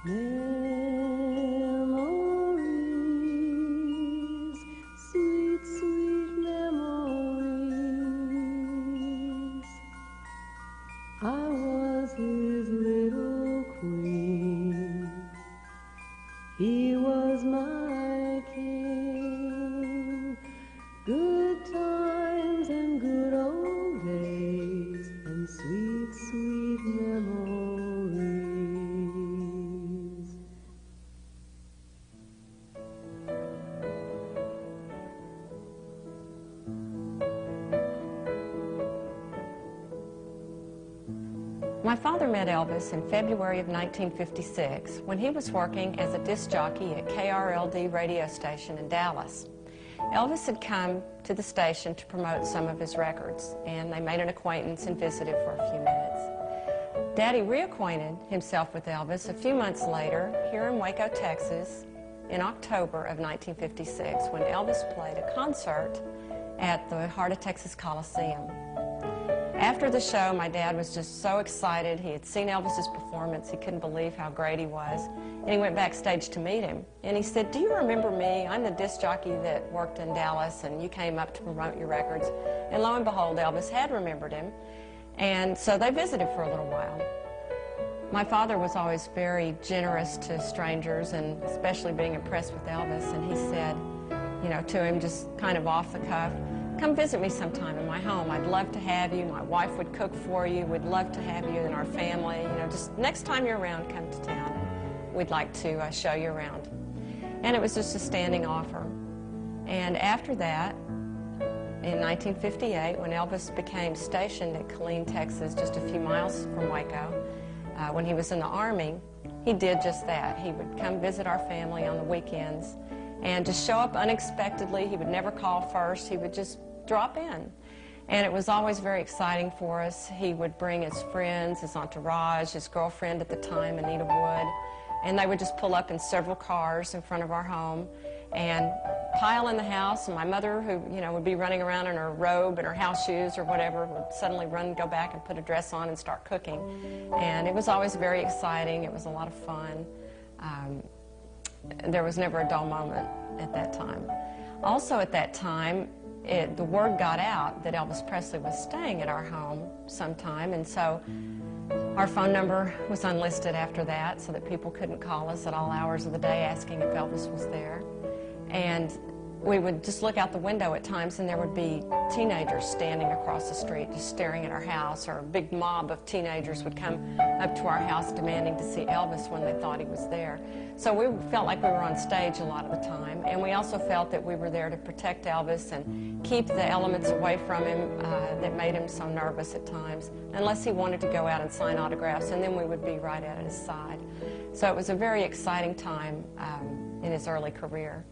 Memories, sweet, sweet memories. I was his little queen. He was my king. Good times and good old days and sweet, sweet memories. My father met Elvis in February of 1956 when he was working as a disc jockey at KRLD radio station in Dallas. Elvis had come to the station to promote some of his records, and they made an acquaintance and visited for a few minutes. Daddy reacquainted himself with Elvis a few months later here in Waco, Texas, in October of 1956 when Elvis played a concert at the Heart of Texas Coliseum. After the show, my dad was just so excited. He had seen Elvis's performance. He couldn't believe how great he was. And he went backstage to meet him. And he said, "Do you remember me? I'm the disc jockey that worked in Dallas, and you came up to promote your records." And lo and behold, Elvis had remembered him. And so they visited for a little while. My father was always very generous to strangers, and especially being impressed with Elvis. And he said, you know, to him just kind of off the cuff, "Come visit me sometime in my home. I'd love to have you. My wife would cook for you. We'd love to have you in our family. You know, just next time you're around, come to town. We'd like to show you around." And it was just a standing offer. And after that, in 1958, when Elvis became stationed at Killeen, Texas, just a few miles from Waco, when he was in the Army, he did just that. He would come visit our family on the weekends and just show up unexpectedly. He would never call first. He would just drop in. And it was always very exciting for us. He would bring his friends, his entourage, his girlfriend at the time, Anita Wood, and they would just pull up in several cars in front of our home and pile in the house. And my mother, who, you know, would be running around in her robe and her house shoes or whatever, would suddenly run, go back and put a dress on and start cooking. And it was always very exciting. It was a lot of fun. There was never a dull moment at that time. Also at that time, the word got out that Elvis Presley was staying at our home sometime, and so our phone number was unlisted after that so that people couldn't call us at all hours of the day asking if Elvis was there. And we would just look out the window at times and there would be teenagers standing across the street just staring at our house, or a big mob of teenagers would come up to our house demanding to see Elvis when they thought he was there. So we felt like we were on stage a lot of the time, and we also felt that we were there to protect Elvis and keep the elements away from him that made him so nervous at times, unless he wanted to go out and sign autographs, and then we would be right at his side. So it was a very exciting time in his early career.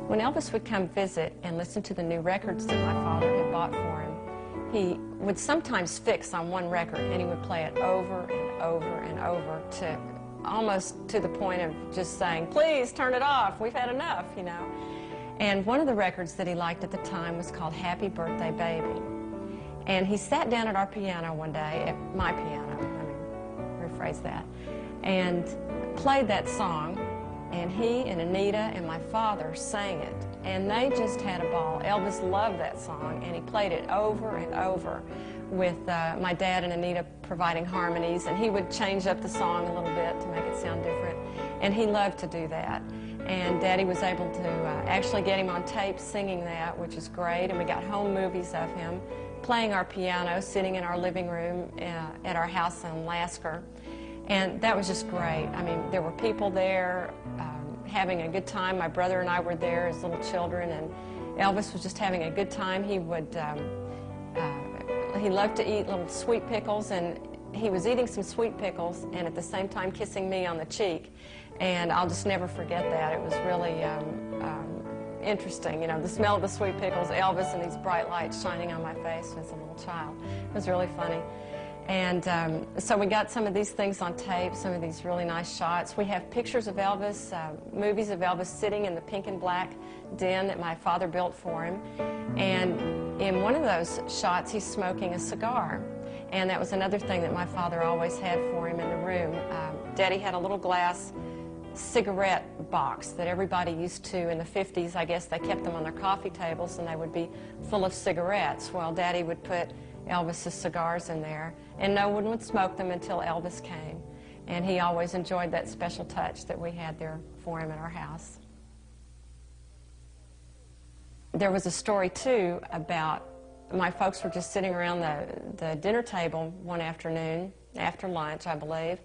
When Elvis would come visit and listen to the new records that my father had bought for him, he would sometimes fix on one record and he would play it over and over and over to almost to the point of just saying, "Please turn it off, we've had enough," you know. And one of the records that he liked at the time was called "Happy Birthday Baby." And he sat down at our piano one day, at my piano, rephrase that, and played that song. And he and Anita and my father sang it, and they just had a ball. Elvis loved that song, and he played it over and over with my dad and Anita providing harmonies, and he would change up the song a little bit to make it sound different, and he loved to do that. And Daddy was able to actually get him on tape singing that, which is great, and we got home movies of him playing our piano, sitting in our living room at our house in Lasker. And that was just great. I mean, there were people there having a good time. My brother and I were there as little children, and Elvis was just having a good time. He would, he loved to eat little sweet pickles, and he was eating some sweet pickles and at the same time kissing me on the cheek. And I'll just never forget that. It was really interesting, you know, the smell of the sweet pickles, Elvis, and these bright lights shining on my face as a little child. It was really funny. And so we got some of these things on tape, some of these really nice shots. We have pictures of Elvis, movies of Elvis sitting in the pink and black den that my father built for him. And in one of those shots, he's smoking a cigar. And that was another thing that my father always had for him in the room. Daddy had a little glass cigarette box that everybody used to in the 50s. I guess they kept them on their coffee tables and they would be full of cigarettes. Well, Daddy would put Elvis's cigars in there, and no one would smoke them until Elvis came. And he always enjoyed that special touch that we had there for him in our house. There was a story, too, about my folks were just sitting around the dinner table one afternoon, after lunch, I believe,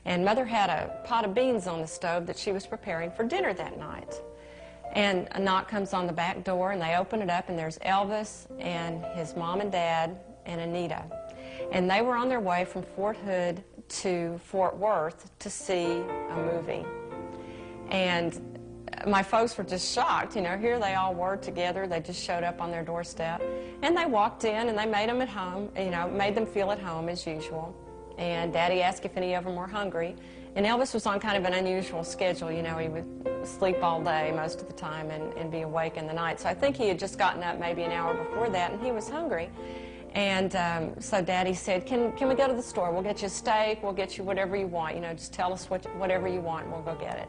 and Mother had a pot of beans on the stove that she was preparing for dinner that night. And a knock comes on the back door, and they open it up, and there's Elvis and his mom and dad and Anita. And they were on their way from Fort Hood to Fort Worth to see a movie. And my folks were just shocked. You know, here they all were together. They just showed up on their doorstep. And they walked in, and they made them at home, you know, made them feel at home as usual. And Daddy asked if any of them were hungry. And Elvis was on kind of an unusual schedule. You know, he would sleep all day most of the time and be awake in the night. So I think he had just gotten up maybe an hour before that, and he was hungry. And so Daddy said, can we go to the store? We'll get you a steak. We'll get you whatever you want. You know, just tell us whatever you want, and we'll go get it.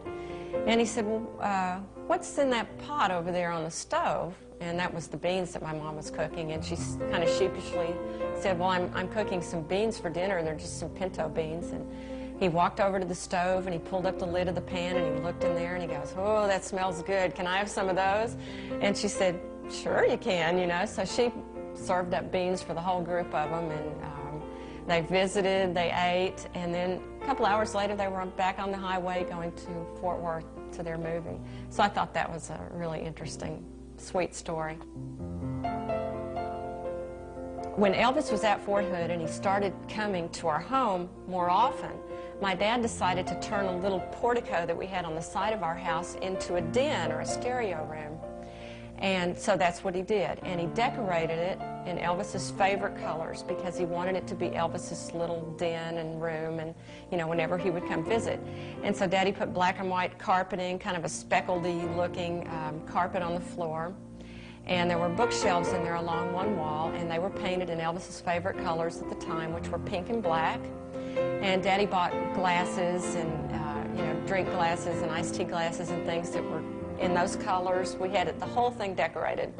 And he said, well, what's in that pot over there on the stove? And that was the beans that my mom was cooking. And she kind of sheepishly said, well, I'm cooking some beans for dinner. They're just some pinto beans. And he walked over to the stove, and he pulled up the lid of the pan, and he looked in there, and he goes, oh, that smells good. Can I have some of those? And she said, sure, you can, you know. So she served up beans for the whole group of them, and they visited, they ate, and then a couple hours later they were back on the highway going to Fort Worth to their movie. So I thought that was a really interesting, sweet story. When Elvis was at Fort Hood and he started coming to our home more often, my dad decided to turn a little portico that we had on the side of our house into a den or a stereo room. And so that's what he did. And he decorated it in Elvis's favorite colors because he wanted it to be Elvis's little den and room, and, you know, whenever he would come visit. And so Daddy put black and white carpeting, kind of a speckledy looking carpet on the floor. And there were bookshelves in there along one wall, and they were painted in Elvis's favorite colors at the time, which were pink and black. And Daddy bought glasses and, you know, drink glasses and iced tea glasses and things that were in those colors. We had the whole thing decorated.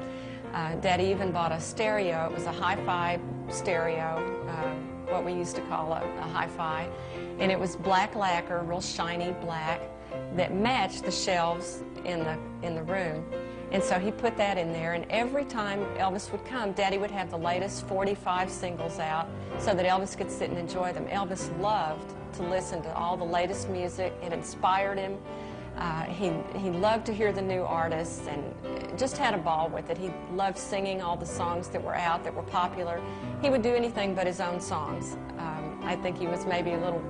Daddy even bought a stereo. It was a hi-fi stereo, what we used to call a hi-fi. And it was black lacquer, real shiny black, that matched the shelves in the room. And so he put that in there, and every time Elvis would come, Daddy would have the latest 45 singles out so that Elvis could sit and enjoy them. Elvis loved to listen to all the latest music. It inspired him. He loved to hear the new artists and just had a ball with it. He loved singing all the songs that were out, that were popular. He would do anything but his own songs. I think he was maybe a little,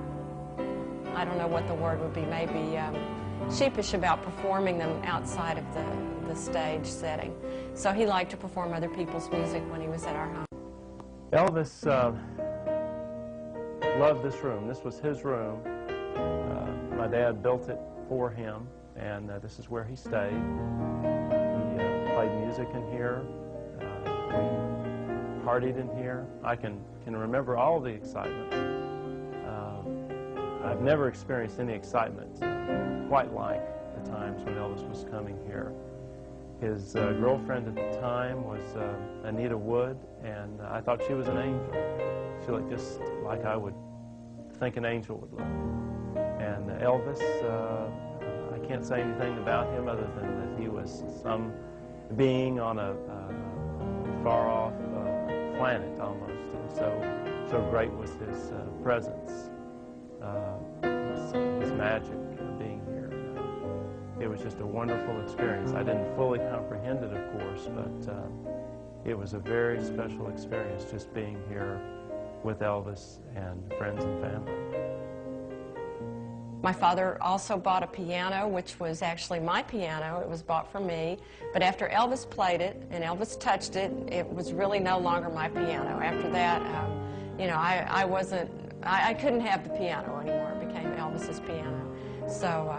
I don't know what the word would be, maybe sheepish about performing them outside of the stage setting. So he liked to perform other people's music when he was at our home. Elvis loved this room. This was his room. My dad built it for him, and this is where he stayed. He played music in here. We partied in here. I can remember all the excitement. I've never experienced any excitement quite like the times when Elvis was coming here. His girlfriend at the time was Anita Wood, and I thought she was an angel. She looked just like I would think an angel would look. And Elvis, I can't say anything about him other than that he was some being on a far-off planet almost, and so great was his presence, his magic of being here. It was just a wonderful experience. I didn't fully comprehend it, of course, but it was a very special experience just being here with Elvis and friends and family. My father also bought a piano, which was actually my piano. It was bought for me. But after Elvis played it and Elvis touched it, it was really no longer my piano. After that, you know, I couldn't have the piano anymore. It became Elvis's piano. So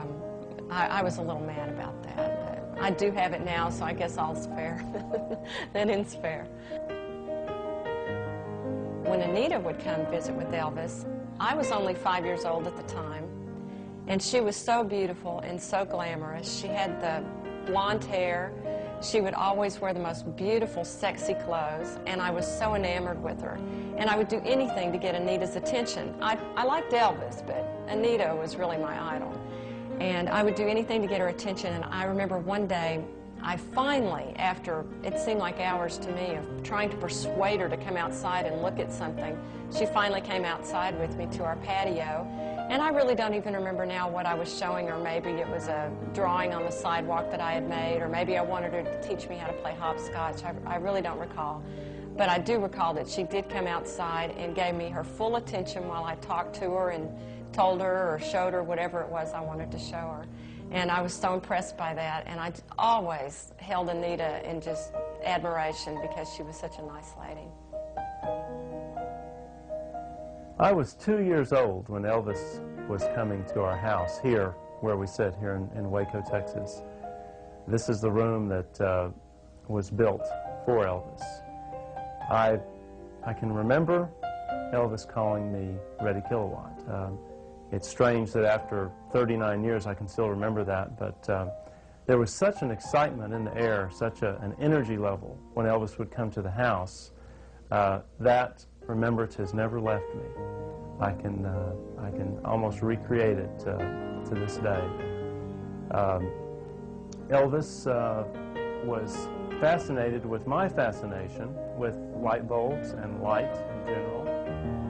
I was a little mad about that. I do have it now, so I guess all's fair. That ends fair. When when Anita would come visit with Elvis, I was only 5 years old at the time, and she was so beautiful and so glamorous. She had the blonde hair. She would always wear the most beautiful, sexy clothes, and I was so enamored with her. And I would do anything to get Anita's attention. I liked Elvis, but Anita was really my idol. And I would do anything to get her attention, and I remember one day, I finally, after it seemed like hours to me of trying to persuade her to come outside and look at something, she finally came outside with me to our patio. And I really don't even remember now what I was showing her. Maybe it was a drawing on the sidewalk that I had made, or maybe I wanted her to teach me how to play hopscotch. I really don't recall. But I do recall that she did come outside and gave me her full attention while I talked to her and told her or showed her whatever it was I wanted to show her. And I was so impressed by that, and I always held Anita in just admiration because she was such a nice lady. I was 2 years old when Elvis was coming to our house here, where we sit here in Waco, Texas. This is the room that was built for Elvis. I can remember Elvis calling me Reddy Kilowatt. It's strange that after 39 years I can still remember that, but there was such an excitement in the air, such an energy level when Elvis would come to the house. That remembrance has never left me. I can almost recreate it to this day. Elvis was fascinated with my fascination with light bulbs and light in general,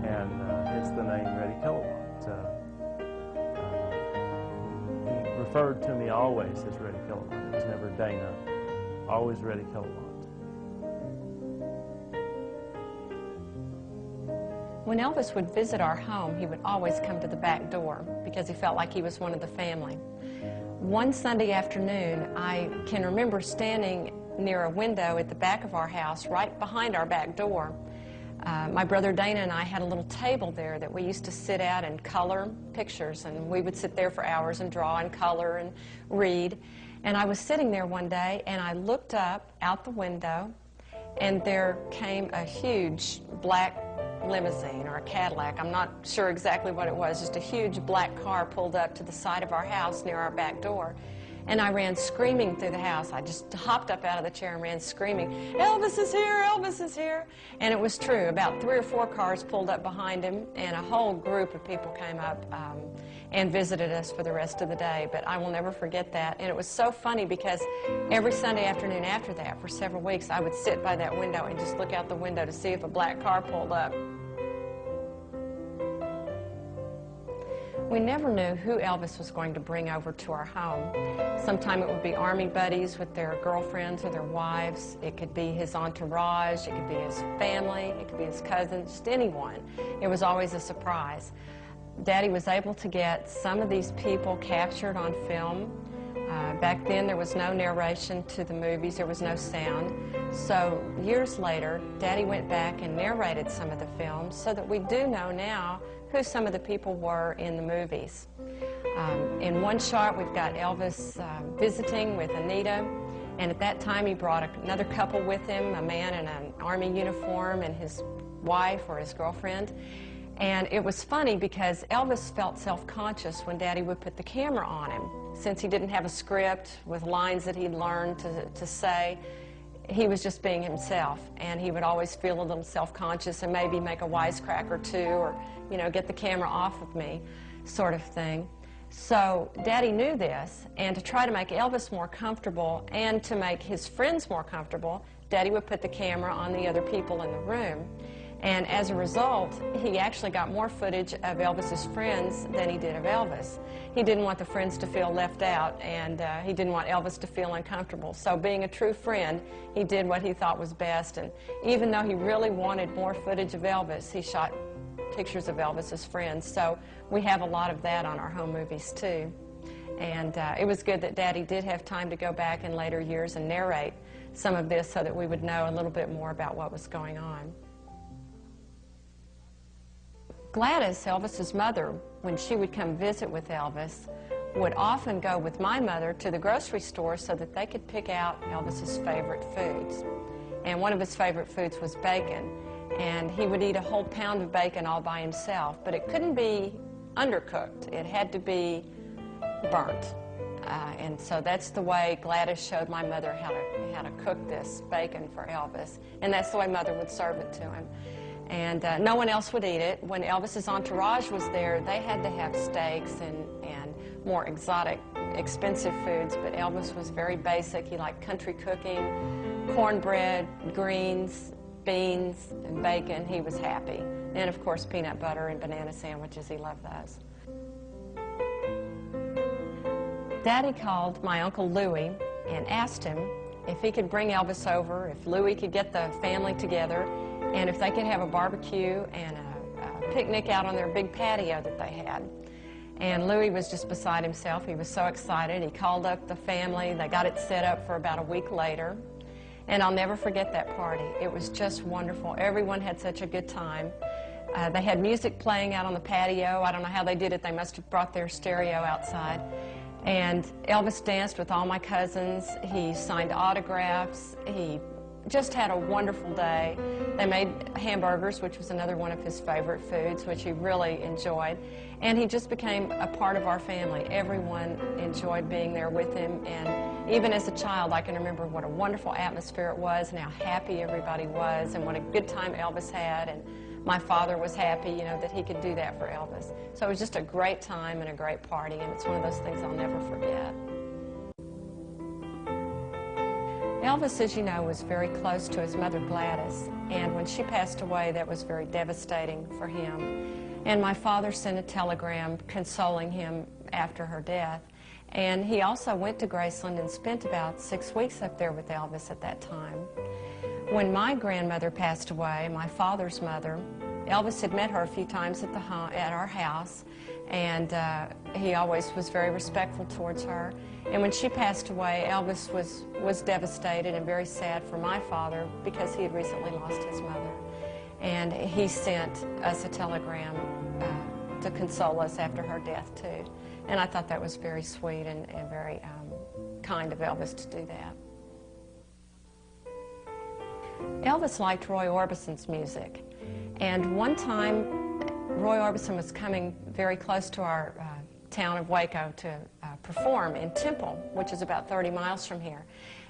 and it's the name Reddy Kilowatt. He referred to me always as Reddy Kilowatt. It was never Dana, always Reddy Kilowatt. When Elvis would visit our home, he would always come to the back door because he felt like he was one of the family. One Sunday afternoon, I can remember standing near a window at the back of our house, right behind our back door. My brother Dana and I had a little table there that we used to sit at and color pictures, and we would sit there for hours and draw and color and read. And I was sitting there one day, and I looked up out the window, and there came a huge black limousine or a Cadillac. I'm not sure exactly what it was, just a huge black car pulled up to the side of our house near our back door. And I ran screaming through the house. I just hopped up out of the chair and ran screaming, "Elvis is here! Elvis is here!" And it was true. About 3 or 4 cars pulled up behind him, and a whole group of people came up and visited us for the rest of the day. But I will never forget that. And it was so funny because every Sunday afternoon after that, for several weeks, I would sit by that window and just look out the window to see if a black car pulled up. We never knew who Elvis was going to bring over to our home. Sometime it would be Army buddies with their girlfriends or their wives. It could be his entourage. It could be his family. It could be his cousins, just anyone. It was always a surprise. Daddy was able to get some of these people captured on film. Back then there was no narration to the movies. There was no sound. So years later, Daddy went back and narrated some of the films so that we do know now who some of the people were in the movies. In one shot, we've got Elvis visiting with Anita, and at that time he brought another couple with him, a man in an Army uniform and his wife or his girlfriend. And it was funny because Elvis felt self-conscious when Daddy would put the camera on him. Since he didn't have a script with lines that he'd learned to say, he was just being himself, and he would always feel a little self-conscious and maybe make a wisecrack or two, or, you know, get the camera off of me, sort of thing. So Daddy knew this, and to try to make Elvis more comfortable and to make his friends more comfortable, Daddy would put the camera on the other people in the room. And as a result, he actually got more footage of Elvis's friends than he did of Elvis. He didn't want the friends to feel left out, and he didn't want Elvis to feel uncomfortable. So being a true friend, he did what he thought was best. And even though he really wanted more footage of Elvis, he shot pictures of Elvis's friends. So we have a lot of that on our home movies too. And it was good that Daddy did have time to go back in later years and narrate some of this so that we would know a little bit more about what was going on. Gladys, Elvis's mother, when she would come visit with Elvis, would often go with my mother to the grocery store so that they could pick out Elvis's favorite foods. And one of his favorite foods was bacon. and he would eat a whole pound of bacon all by himself, but it couldn't be undercooked. It had to be burnt. And so that's the way Gladys showed my mother how to cook this bacon for Elvis, and that's the way Mother would serve it to him. And no one else would eat it. When Elvis's entourage was there, they had to have steaks and more exotic, expensive foods, but Elvis was very basic. He liked country cooking, cornbread, greens, beans, and bacon. He was happy. And, of course, peanut butter and banana sandwiches. He loved those. Daddy called my Uncle Louie and asked him if he could bring Elvis over, if Louie could get the family together, and if they could have a barbecue and a picnic out on their big patio that they had. And Louie was just beside himself. He was so excited. He called up the family. They got it set up for about a week later. And I'll never forget that party. It was just wonderful. Everyone had such a good time. They had music playing out on the patio. I don't know how they did it. They must have brought their stereo outside. And Elvis danced with all my cousins. He signed autographs. He just had a wonderful day. They made hamburgers, which was another one of his favorite foods, which he really enjoyed. And he just became a part of our family. Everyone enjoyed being there with him. And even as a child, I can remember what a wonderful atmosphere it was and how happy everybody was and what a good time Elvis had. And my father was happy, you know, that he could do that for Elvis. So it was just a great time and a great party, and it's one of those things I'll never forget. Elvis, as you know, was very close to his mother Gladys, and when she passed away, that was very devastating for him. And my father sent a telegram consoling him after her death. And he also went to Graceland and spent about 6 weeks up there with Elvis at that time. When my grandmother passed away, my father's mother, Elvis had met her a few times at our house, and he always was very respectful towards her. And when she passed away, Elvis was devastated and very sad for my father because he had recently lost his mother. And he sent us a telegram to console us after her death, too. And I thought that was very sweet and very kind of Elvis to do that. Elvis liked Roy Orbison's music. And one time, Roy Orbison was coming very close to our town of Waco to perform in Temple, which is about 30 miles from here.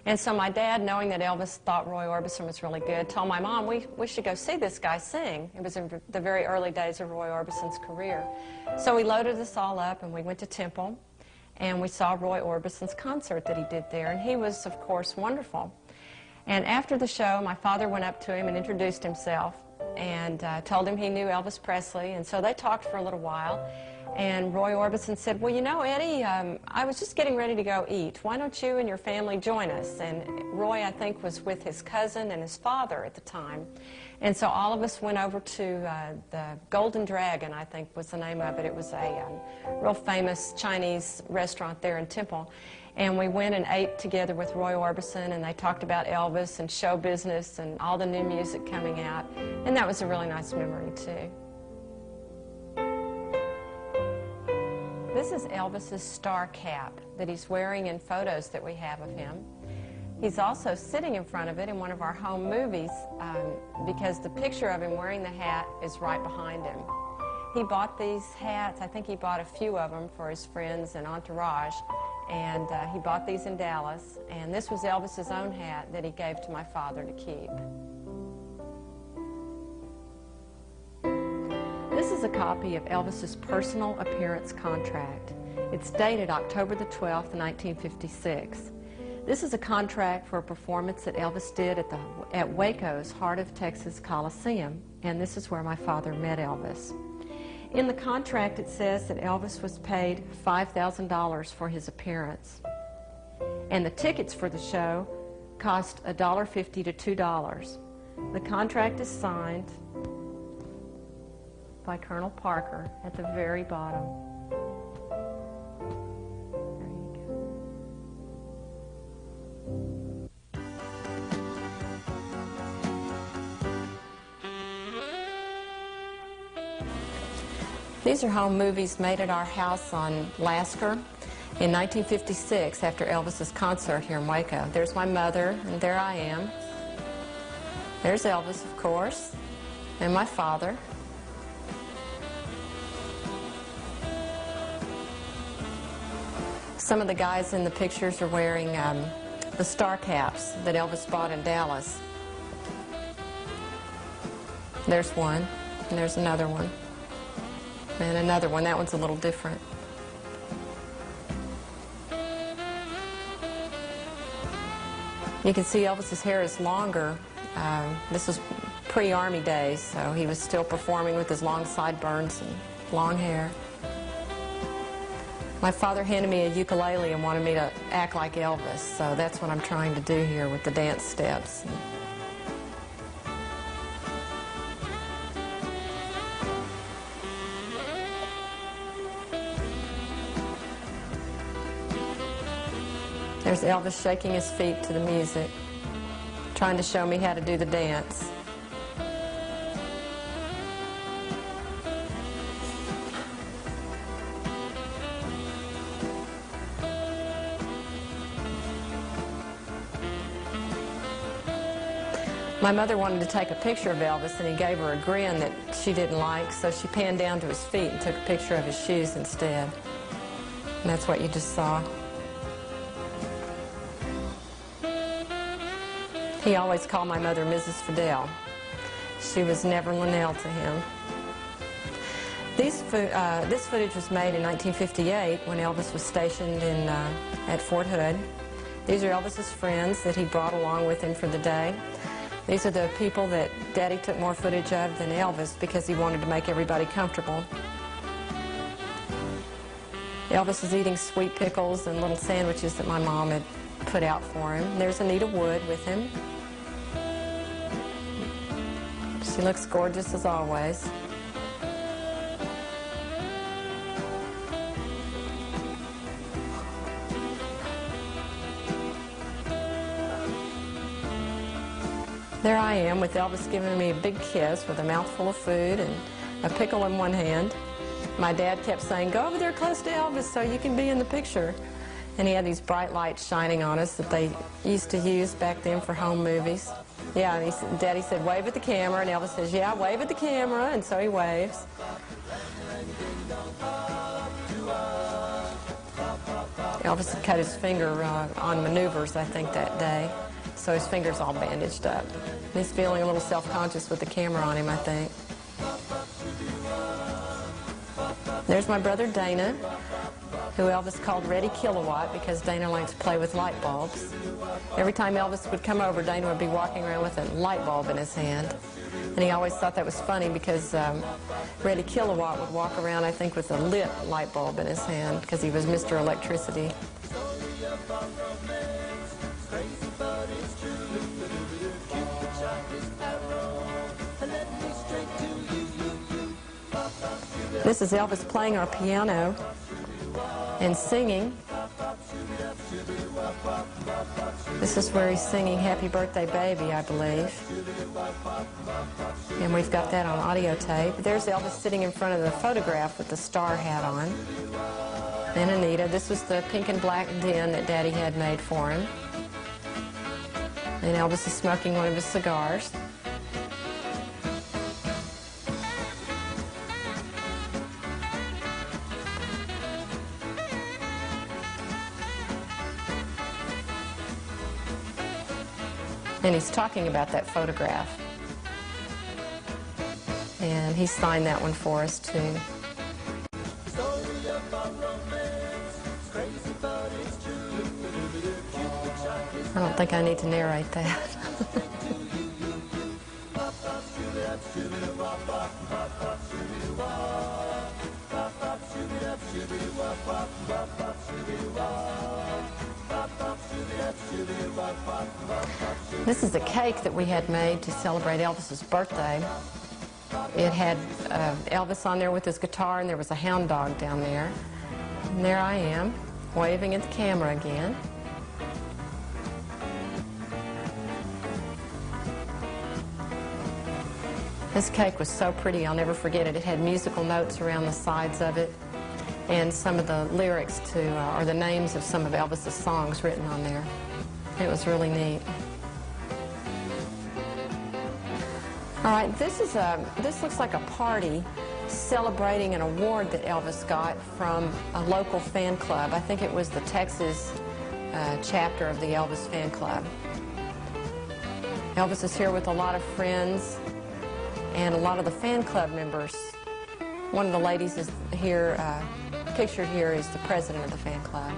And so my dad, knowing that Elvis thought Roy Orbison was really good, told my mom, we should go see this guy sing. It was in the very early days of Roy Orbison's career. So we loaded us all up and we went to Temple, and we saw Roy Orbison's concert that he did there, and he was, of course, wonderful. And after the show, my father went up to him and introduced himself and told him he knew Elvis Presley, and so they talked for a little while. And Roy Orbison said, well, you know, Eddie, I was just getting ready to go eat. Why don't you and your family join us? And Roy, I think, was with his cousin and his father at the time. And so all of us went over to the Golden Dragon, I think was the name of it. It was a real famous Chinese restaurant there in Temple. And we went and ate together with Roy Orbison, and they talked about Elvis and show business and all the new music coming out. And that was a really nice memory, too. This is Elvis's star cap that he's wearing in photos that we have of him. He's also sitting in front of it in one of our home movies because the picture of him wearing the hat is right behind him. He bought these hats. I think he bought a few of them for his friends and entourage, and he bought these in Dallas. And this was Elvis's own hat that he gave to my father to keep. This is a copy of Elvis's personal appearance contract. It's dated October the 12th, 1956. This is a contract for a performance that Elvis did at Waco's Heart of Texas Coliseum, and this is where my father met Elvis. In the contract, it says that Elvis was paid $5,000 for his appearance, and the tickets for the show cost $1.50 to $2. The contract is signed by Colonel Parker at the very bottom. There you go. These are home movies made at our house on Lasker in 1956 after Elvis's concert here in Waco. There's my mother, and there I am. There's Elvis, of course. and my father. Some of the guys in the pictures are wearing the star caps that Elvis bought in Dallas. There's one, and there's another one, and another one. That one's a little different. You can see Elvis's hair is longer. This was pre-Army days, so he was still performing with his long sideburns and long hair. My father handed me a ukulele and wanted me to act like Elvis, so that's what I'm trying to do here with the dance steps. There's Elvis shaking his feet to the music, trying to show me how to do the dance. My mother wanted to take a picture of Elvis, and he gave her a grin that she didn't like, so she panned down to his feet and took a picture of his shoes instead. And that's what you just saw. He always called my mother Mrs. Fadal. She was never Linnell to him. This footage was made in 1958 when Elvis was stationed at Fort Hood. These are Elvis's friends that he brought along with him for the day. These are the people that Daddy took more footage of than Elvis because he wanted to make everybody comfortable. Elvis is eating sweet pickles and little sandwiches that my mom had put out for him. There's Anita Wood with him. She looks gorgeous as always. There I am with Elvis giving me a big kiss with a mouthful of food and a pickle in one hand. My dad kept saying, "Go over there close to Elvis so you can be in the picture." And he had these bright lights shining on us that they used to use back then for home movies. Yeah, and Daddy said, "Wave at the camera," and Elvis says, "Yeah, wave at the camera," and so he waves. Elvis had cut his finger on maneuvers, I think, that day. So his finger's all bandaged up. He's feeling a little self-conscious with the camera on him, I think. There's my brother Dana, who Elvis called Ready Kilowatt because Dana likes to play with light bulbs. Every time Elvis would come over, Dana would be walking around with a light bulb in his hand. And he always thought that was funny because Ready Kilowatt would walk around, I think, with a lit light bulb in his hand because he was Mr. Electricity. This is Elvis playing our piano and singing. This is where he's singing Happy Birthday Baby, I believe. And we've got that on audio tape. There's Elvis sitting in front of the photograph with the star hat on. And Anita. This was the pink and black den that Daddy had made for him. And Elvis is smoking one of his cigars. And he's talking about that photograph. And he signed that one for us, too. I don't think I need to narrate that. This is a cake that we had made to celebrate Elvis's birthday. It had Elvis on there with his guitar, and there was a hound dog down there. And there I am, waving at the camera again. This cake was so pretty, I'll never forget it. It had musical notes around the sides of it, and some of the lyrics to, or the names of some of Elvis's songs written on there. It was really neat. All right, this looks like a party celebrating an award that Elvis got from a local fan club. I think it was the Texas chapter of the Elvis fan club. Elvis is here with a lot of friends and a lot of the fan club members. One of the ladies is here, pictured here is the president of the fan club.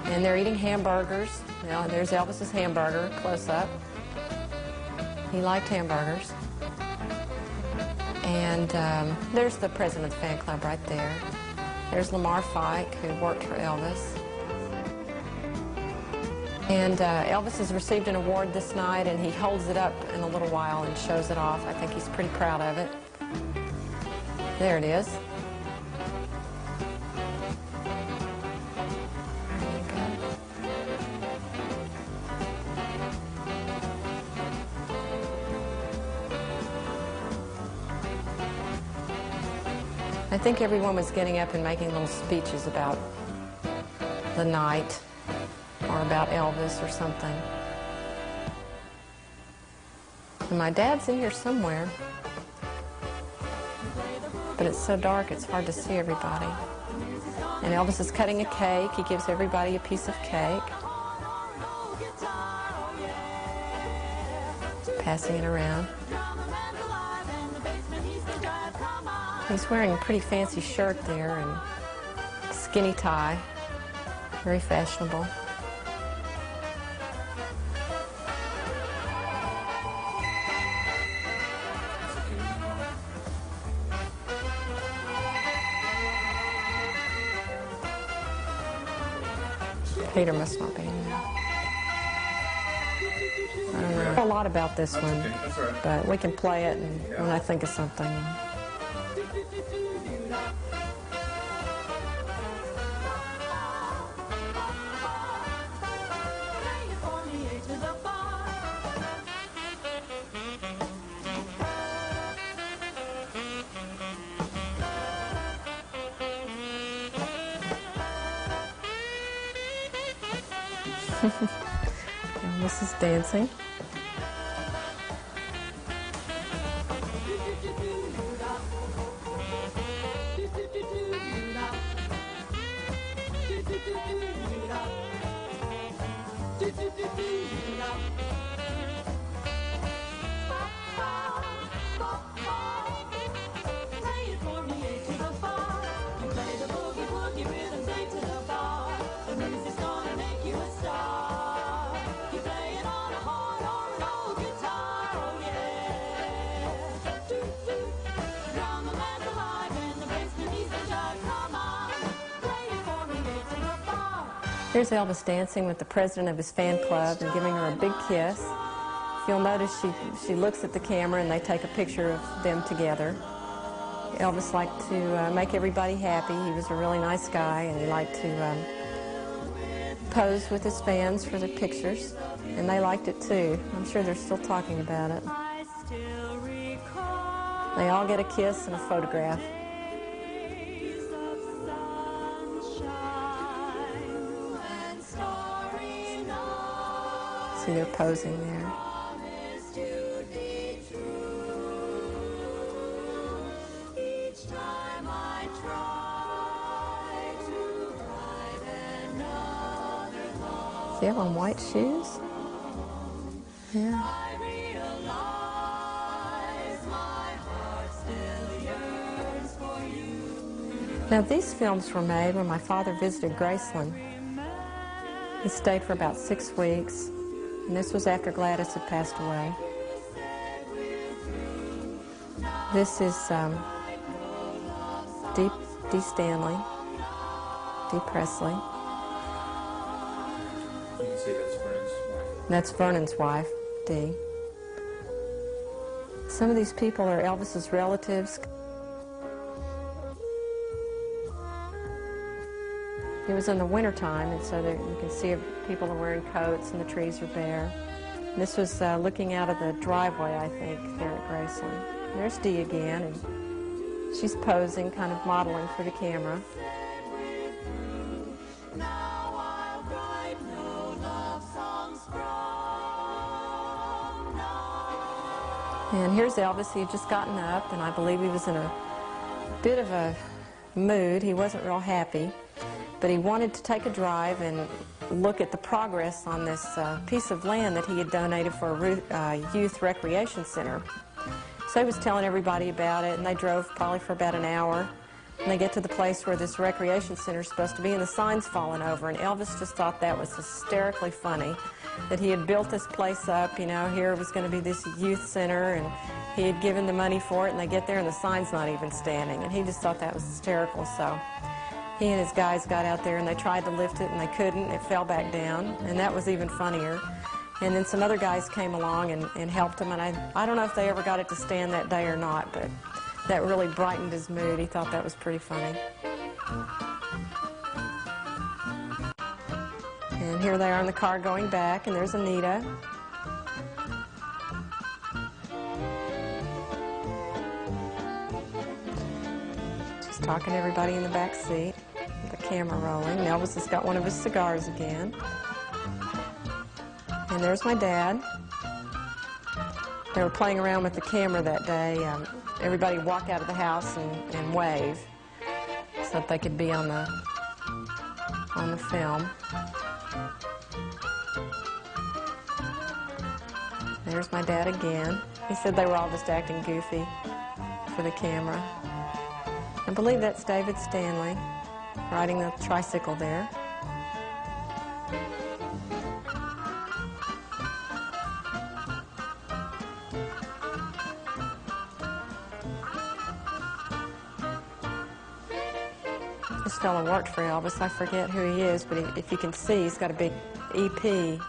And they're eating hamburgers. Now, there's Elvis's hamburger, close up. He liked hamburgers. And there's the president of the fan club right there. There's Lamar Fike, who worked for Elvis. And Elvis has received an award this night, and he holds it up in a little while and shows it off. I think he's pretty proud of it. There it is. There you go. I think everyone was getting up and making little speeches about the night or about Elvis or something. And my dad's in here somewhere, but it's so dark it's hard to see everybody. And Elvis is cutting a cake. He gives everybody a piece of cake, passing it around. He's wearing a pretty fancy shirt there and skinny tie, very fashionable. Peter must not be in there. I don't know a lot about this one, but we can play it and when I think of something. Elvis is dancing. Here's Elvis dancing with the president of his fan club and giving her a big kiss. If you'll notice, she looks at the camera and they take a picture of them together. Elvis liked to make everybody happy. He was a really nice guy, and he liked to pose with his fans for their pictures, and they liked it too. I'm sure they're still talking about it. They all get a kiss and a photograph. See, they're posing there. Does he have on white shoes? Yeah. Now, these films were made when my father visited Graceland. He stayed for about 6 weeks, and this was after Gladys had passed away. This is Dee Stanley, Dee Presley. You can see that's Vernon's wife. That's Vernon's wife, Dee. Some of these people are Elvis's relatives. It was in the wintertime, and so there, you can see people are wearing coats and the trees are bare. And this was looking out of the driveway, I think, there at Graceland. There's Dee again, and she's posing, kind of modeling for the camera. And here's Elvis. He had just gotten up, and I believe he was in a bit of a mood. He wasn't real happy, but he wanted to take a drive and look at the progress on this piece of land that he had donated for a youth recreation center. So he was telling everybody about it, and they drove probably for about an hour. And they get to the place where this recreation center is supposed to be, and the sign's fallen over. And Elvis just thought that was hysterically funny, that he had built this place up, you know, here was going to be this youth center, and he had given the money for it, and they get there and the sign's not even standing. And he just thought that was hysterical. So he and his guys got out there, and they tried to lift it, and they couldn't. It fell back down, and that was even funnier. And then some other guys came along and helped him, and I don't know if they ever got it to stand that day or not, but that really brightened his mood. He thought that was pretty funny. And here they are in the car going back, and there's Anita. Just talking to everybody in the back seat with the camera rolling. And Elvis has got one of his cigars again. And there's my dad. They were playing around with the camera that day. Everybody would walk out of the house and wave so that they could be on the film. There's my dad again. He said they were all just acting goofy for the camera. I believe that's David Stanley riding the tricycle there. This fellow worked for Elvis. I forget who he is, but if you can see, he's got a big EP.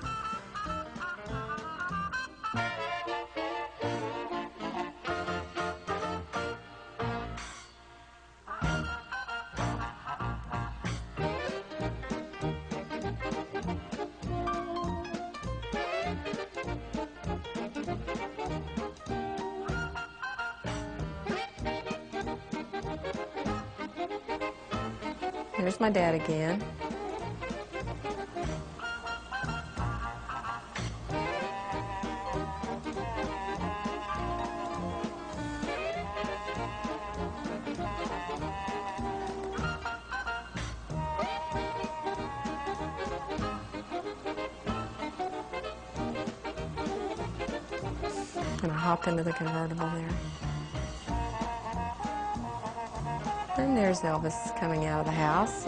Here's my dad again. I'm going to hop into the convertible there. And there's Elvis coming out of the house.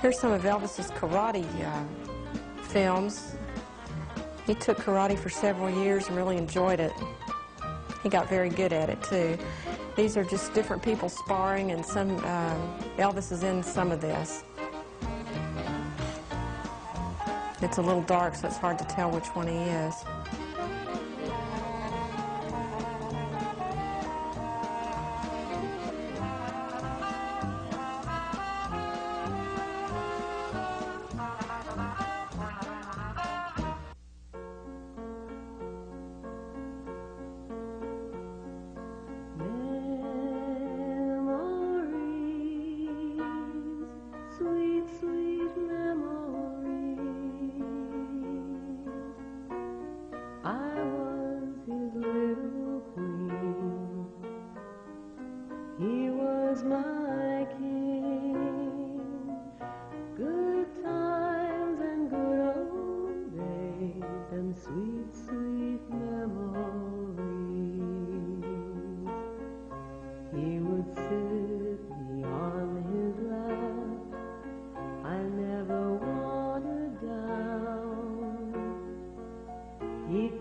Here's some of Elvis's karate films. He took karate for several years and really enjoyed it. He got very good at it too. These are just different people sparring, and some Elvis is in some of this. It's a little dark, so it's hard to tell which one he is.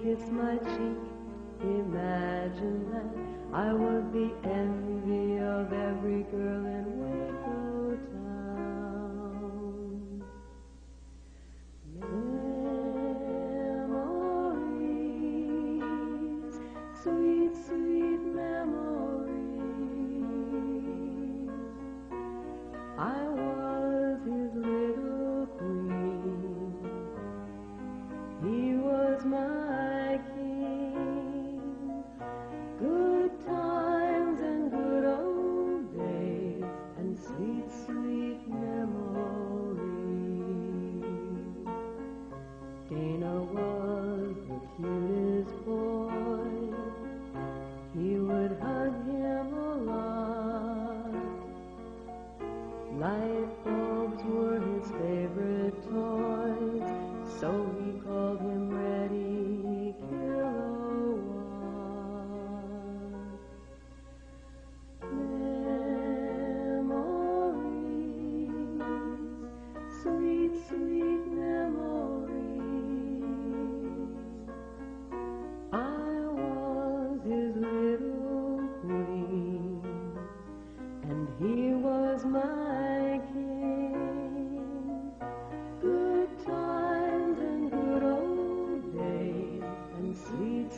Kiss my cheek, imagine that I was the envy of every girl in Waco Town.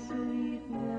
sweet melody.